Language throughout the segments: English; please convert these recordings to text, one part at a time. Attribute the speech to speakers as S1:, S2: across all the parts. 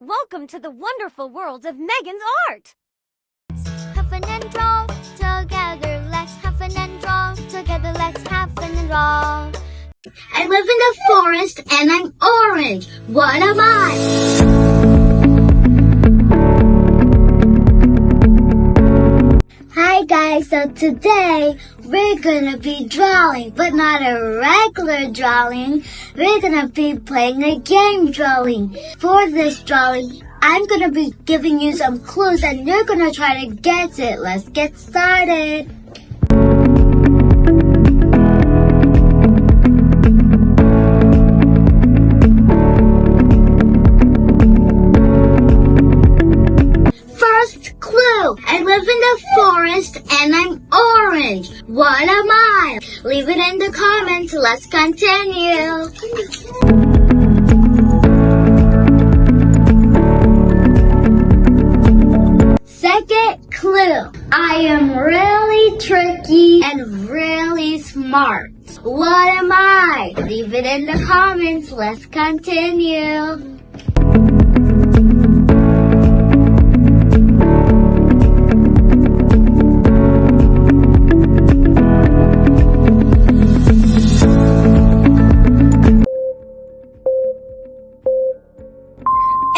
S1: Welcome to the wonderful world of Megan's art!
S2: Have fun and draw together. Let's have fun and draw together. Let's have fun and draw.
S3: I live in the forest and I'm orange. What am I? Hi guys, so today we're gonna be drawing, but not a regular drawing. We're gonna be playing a game drawing. For this drawing, I'm gonna be giving you some clues and you're gonna try to guess it. Let's get started. First clue, I live in the forest and I'm orange. What am I? Leave it in the comments. Let's continue. Second clue, I am really tricky and really smart. What am I? Leave it in the comments. Let's continue.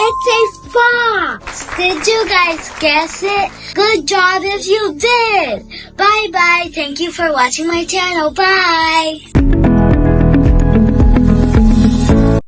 S3: It's a fox! Did you guys guess it? Good job if you did! Bye bye! Thank you for watching my channel. Bye!